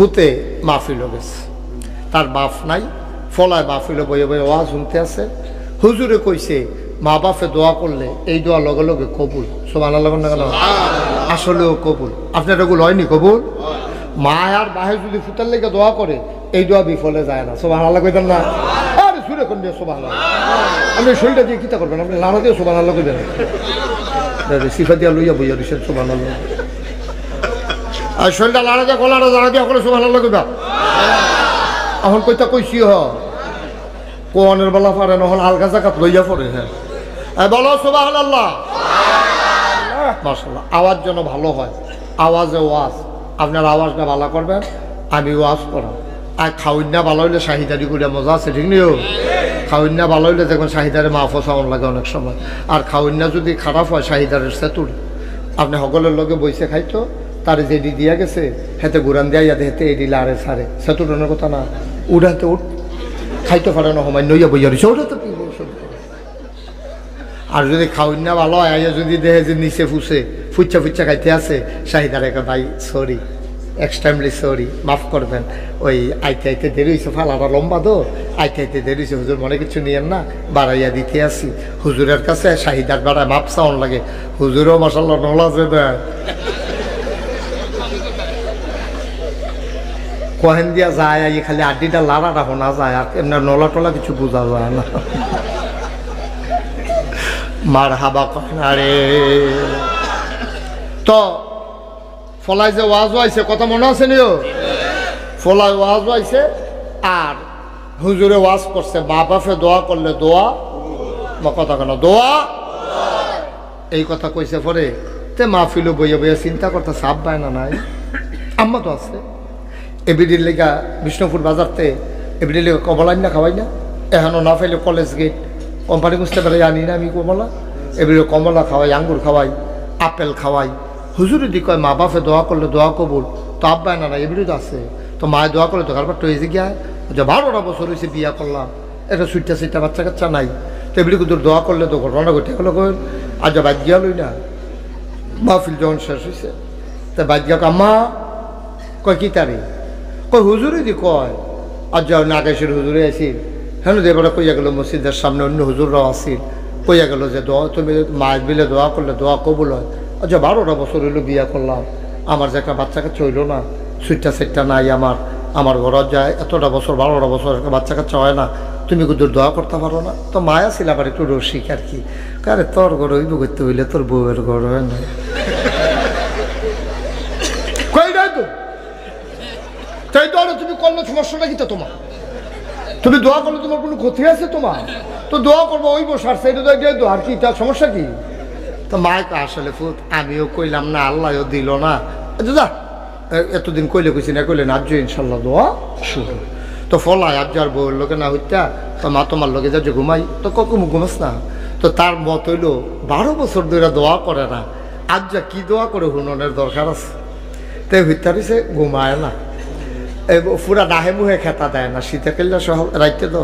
ফুতে মাহফিলও গেছে, তার বাপ নাই, ফলায় মাহফিলও বইয়ে বইয়ে ওয়াজ শুনতে আছে। হুজুরে কইছে মা বাপে দোয়া করলে এই দোয়া লগে লগে কবুল। সুবহানাল্লাহ না কেন? আসলেও কবুল। আপনার এগুলো হয়নি কবুল? মা আর বাহে যদি ফুতার লেগে দোয়া করে এই দোয়া বিফলে যায় না। সুবহানাল্লাহ কইতেন না? আরে সুরে কোন দিয়ে সুবহানাল্লাহ, আপনি শরীরটা দিয়ে কিতা করবেন? আপনি লাড়া দিয়ে সুবহানাল্লাহ কইবেন, সিফা দিয়া লইয়া বইয়া দিচ্ছেন সুবহানাল্লাহ। আর শরীরটা লাড়া দিয়া গলাটা লাড়া দিয়া করে সুবহানাল্লাহ কইবা। এখন কইতা কইছি হ কোনের বেলা পারে নহল আলগা জাকাত লইয়া পড়ে। হ্যাঁ বলো সুবহানাল্লাহ। মাশাআল্লাহ, আওয়াজ যেন ভালো হয়, আওয়াজে ওয়াজ। আপনার আওয়াজটা ভালো করবেন, আমি ওয়াজ করাম। আর খাউন্না ভালো হইলে শাহিদারি করে মজা আছে, ঠিক নিও? খাউন্না ভালো হইলে দেখবেন শাহিদারে মাফ সাউন্ড লাগে অনেক সময়। আর খাউন্না যদি খারাপ হয় শাহিদারের সেতুরি। আপনি সকলের লগে বইসে খাইতো, তারে যেডি দিয়া গেছে হেতে ঘুরান দিয়া ইয়াতে হেতে এডি লারে সারে সেতুটানোর কথা না, উড়াতে উঠ খাইতে পারে না সময় নইয়া বইয়া রয়েছে, ওটা তো আর যদি খাউন্না ভালো হয় আইয়া যদি দেহে যে নিচে ফুসে ফুচ্ছা ফুচ্ছা খাইতে আছে শাহিদার একটা ভাই সরি, এক্সট্রিমলি সরি, মাফ করবেন, ওই আইতে আইতে দেরি হয়েছে, ফালাটা লম্বা তো আইতে আইতে দেরি হয়েছে, হুজুর মনে কিছু নিয়েন না, বাড়াইয়া দিতে আসি। হুজুরের কাছে শাহিদার বাড়ায় মাপ চাউন লাগে, হুজুরও মাশাআল্লাহ নলাজে দেয়, কহেন দিয়া যায় আই খালি আড্ডিটা লাড়াটা শোনা যায়, আর এমনি নলা টলা কিছু বোঝা যায় না। মার হাবা আরে তো ফলায় যে ওয়াজ হয়েছে কথা মনে আছে নিও? ফলায় ওয়াজ হয়েছে আর হুজুরে ওয়াজ করছে মা বাপে দোয়া করলে দোয়া বা কথা কেন দোয়া, এই কথা কইছে পরে তে মাহফিলও বইয়া বইয়া চিন্তা করতে সাপ পায় না নাই। আম্মা তো আছে এবিডির লেগা বিষ্ণুপুর বাজারতে এবিডির লেগা কমলা না খাওয়াই না, এখনো না পাইলে কলেজ গেট কোম্পানি বুঝতে পারে আনি না আমি কমলা, এবিডি কমলা খাওয়াই, আঙ্গুর খাওয়াই, আপেল খাওয়াই। হুজুরে দি কয় মা বাপে দোয়া করলে দোয়া কবুল, তো আব্বায় না না এবিডি তো আছে, তো মায়ে দোয়া করলে তো কারবার তো হয়েছে গিয়া যে 12টা বছর হয়েছে বিয়া করলাম, এটা সুইটা সুইটা বাচ্চা কাচ্চা নাই, তো এবিডি কিন্তু দোয়া করলে তো ঘটনা ঘটে গেলো কই আজ বাদ গিয়া লই না। মাহফিল যখন শেষ হয়েছে তা বাদ গিয়া আম্মা কয় কি তারি কয় হুজুরে দি কয় আজ যাও নাগেশের হুজুরে আসিল, হ্যাঁ দেবরা কইয়া গেল মসজিদের সামনে অন্য হুজুররাও আসিল, কইয়া গেল যে দোয়া তুমি মায়ের বিলে দোয়া করলে দোয়া কবুল হয়। আচ্ছা 12টা বছর হইলো বিয়া করলাম, আমার যে একটা বাচ্চা কাচ্চা হইলো না, সুইটটা সেটটা নাই আমার ঘরত যায় এতটা বছর 12টা বছর একটা বাচ্চা কাচ্চা হয় না, তুমি কিন্তু দোয়া করতে পারো না। তো মায়া ছিল আবার একটু রসিক আর কি, কারে তোর ঘর হইব করতে হইলে তোর বউয়ের ঘর হয় না, তাই তো তুমি করলে সমস্যাটা কি? তো তোমার তুমি দোয়া করলে তোমার কোনো ক্ষতি আছে? তোমার তো দোয়া করবো ওই বসার সাইডে দোয়া আর কি, তার সমস্যা কি? তো মায়কে আসলে ফুট আমিও কইলাম না, আল্লাহও দিল না, যা এতদিন কইলে কইছি না কইলে না, আজ ইনশাল্লাহ দোয়া শুরু। তো ফলায় আজ আর বউয়ের লোকে না হইতা, তো মা তোমার লোকে যা যে ঘুমাই, তো কখন ঘুমাস না? তো তার মত হইল 12 বছর ধরে দোয়া করে না, আজ যা কি দোয়া করে হুননের দরকার আছে, তাই হইতে পারিছে ঘুমায় না, পুরা ডাহে মুহে খেতা দেয় না, শীতে কেললে সহ রাইতে তো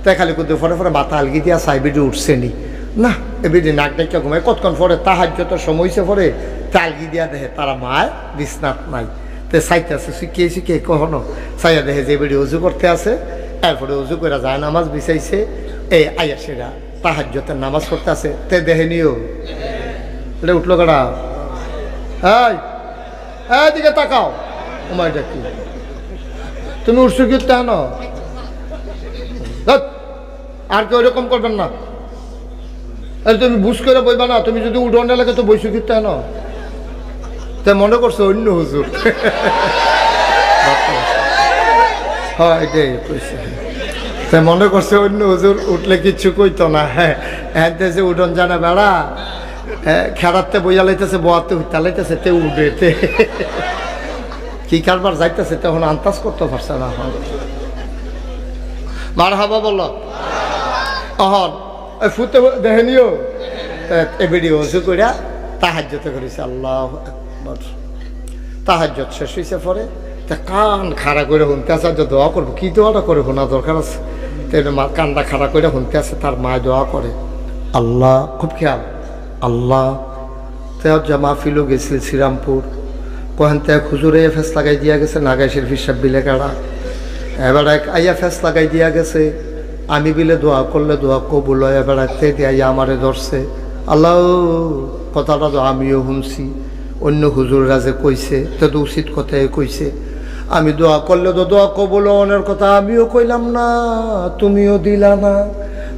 তাই খালি কিন্তু ফরে ফরে মাথা আলগি দিয়া সাইবিডি উঠছে নি না, এবিডি নাক ডাইকা ঘুমায়, কতক্ষণ পরে তাহাজ্জুদের সময় হইছে পরে তালগি দিয়া দেখে তারা মায় বিছনাত নাই, তো চাইতে আছে শিখিয়ে কখনো চাইয়া দেখে যে এবিডি উজু করতে আছে, এরপরে উজু করে যায় নামাজ বিছাইছে, এই আয়াসেরা তাহাজ্জুদের নামাজ করতে আছে, তে দেখে নিও এটা উঠলো কাটা, এই দিকে তাকাও, তোমারটা কি তুমি উঠছো কি তা না, আর কেউ এরকম করবেন না, তুমি বুঝ করে বইবা না, তুমি যদি উঠোনে লাগে তো বইসু কিনতে না, তাই মনে করছো অন্য হুজুর, হ্যাঁ এটাই কইছে, তাই মনে করছে অন্য হুজুর উঠলে কিচ্ছু কইতো না, হ্যাঁ হ্যাঁ যে উঠোন জানা বেড়া খেরাতে বইয়া লাইতেছে, বোয়াতে উঠতে লাইতেছে, তে উঠে কি কারবার যাইতেছে তখন আন্দাজ করতে পারছে না। মার হাবা বলল অহন ফুটে দেখে নিও, এবিডি ওযু কইরা তাহাজ্জুদ করেছে, আল্লাহু আকবার, তাহাজ্জুদ শেষ হইছে পরে তা কান খাড়া করে শুনতে আছে, দোয়া করবো, কি দোয়াটা করে শোনা দরকার আছে, মা কানটা খাড়া করে শুনতে আছে, তার মা দোয়া করে আল্লাহ, খুব খেয়াল আল্লাহ। তে মাহফিলও গেছিল শ্রীরামপুর, কোহানতে হুজুরে ফেস লাগাই দিয়া গেছে নাগাইশের হিসাব বিলে কাড়া এবার এক আইয়া ফেস লাগাই দিয়া গেছে আমি বিলে দোয়া করলে দোয়া কবুল হয় এবার তে দিয়ে আইয়া আমারে ধরছে আল্লাহ কথাটা তো আমিও শুনছি অন্য হুজুররা যে কইছে তো উচিত কথাই কইছে আমি দোয়া করলে তো দোয়া কবুল অনের কথা আমিও কইলাম না তুমিও দিলা না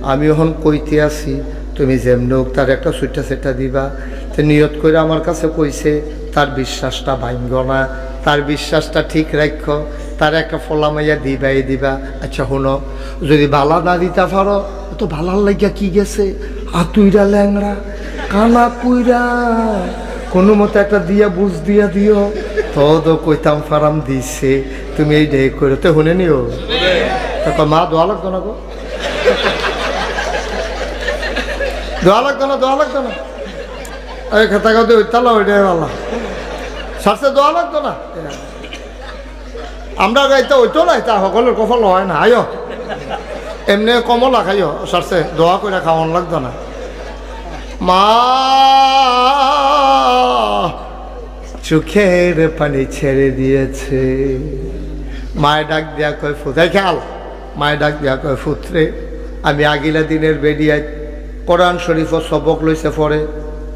আমি এখন কইতে আছি তুমি যেমন হোক তার একটা সুইটা সেটা দিবা তো নিয়ত করে আমার কাছে কইছে তার বিশ্বাসটা ভাঙ্গ না তার বিশ্বাসটা ঠিক রাখ তার একটা ফলামাইয়া দিবাই দিবা আচ্ছা শুনো যদি বালা না দিতে পারো তো ভালার লাগিয়া কি গেছে আতুইরা ল্যাংড়া কানা কুইরা কোনো মতো একটা দিয়া বুঝ দিয়া দিও তো কইতাম ফারাম দিছে তুমি এই ডে করে তো শুনে নিও মা দোয়া লাগতো না গো দোয়া লাগতো না ওই খেতা খাতে ওইতালা ওইটাই ভালো সারছে দোয়া লাগতো না আমরা গাইতে ওইতো না তা সকলের কফল হয় না আয়ো এমনি কমলা খাইও সারছে দোয়া করে খাওয়ান লাগতো না মা চোখের পানি ছেড়ে দিয়েছে মায়ের ডাক দিয়া কয় ফুতাই খেয়াল মায়ের ডাক দিয়া কয় ফুতরে আমি আগিলা দিনের বেডিয়ায় কোরআন শরীফ সবক লইছে পরে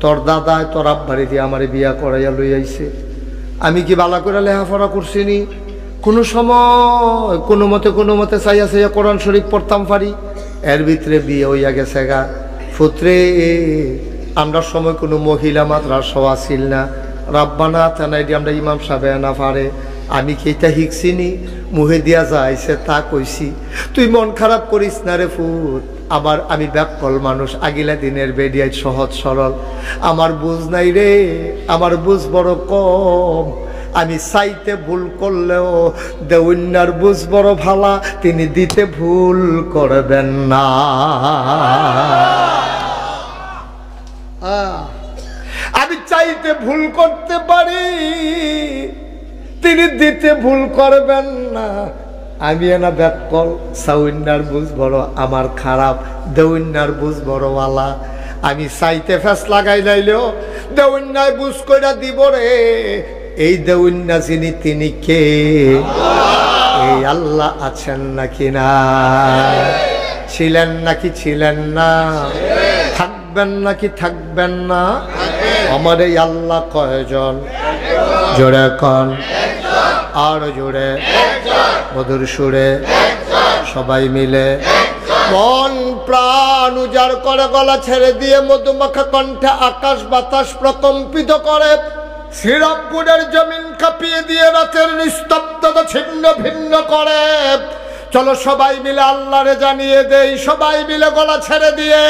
তোর দাদায় তোর আব্বারে দিয়ে আমার বিয়া করাইয়া লই আইছে আমি কি বালা করে লেখাপড়া করছি নি কোনো সময় কোনো মতে চাইয়া কোরআন শরীফ পড়তাম পারি এর ভিতরে বিয়ে হইয়া গেছে গা ফুতরে আমরা সময় কোনো মহিলা মাদ্রাসা আসিল না রাব্বানা তানাইডি আমরা ইমাম সাহেব না পারে আমি কি এটা শিখছিনি মুহে দিয়া যাইছে তা কইছি তুই মন খারাপ করিস না রে ফুত আবার আমি ব্যাকল মানুষ আগিলা দিনের বেডিয়ায় সহজ সরল আমার বুঝ নাই রে আমার বুঝ বড় কম আমি চাইতে ভুল করলেও দেউন্যার বুঝ বড় ভালা তিনি দিতে ভুল করবেন না আমি চাইতে ভুল করতে পারি তিনি দিতে ভুল করবেন না আমি না ব্যাকল সাউন্যার বুঝ বড় আমার খারাপ দেউন্যার বুঝ বড়ওয়ালা আমি চাইতে ফেস লাগাই লাইলেও দেউন্যায় বুঝ কইরা দিব রে এই দেউন্যা যিনি তিনি কে এই আল্লাহ আছেন নাকি না ছিলেন নাকি ছিলেন না থাকবেন নাকি থাকবেন না আমার এই আল্লাহ কয়জন জোরে কন আর জোরে মধুর সুরে সবাই মিলে মন প্রাণ উজাড় করে গলা ছেড়ে দিয়ে মধুমাখা কণ্ঠে আকাশ বাতাস প্রকম্পিত করে শ্রীরামপুরের জমিন কাঁপিয়ে দিয়ে রাতের নিস্তব্ধতা ছিন্ন ভিন্ন করে চলো সবাই মিলে আল্লাহরে জানিয়ে দেই সবাই মিলে গলা ছেড়ে দিয়ে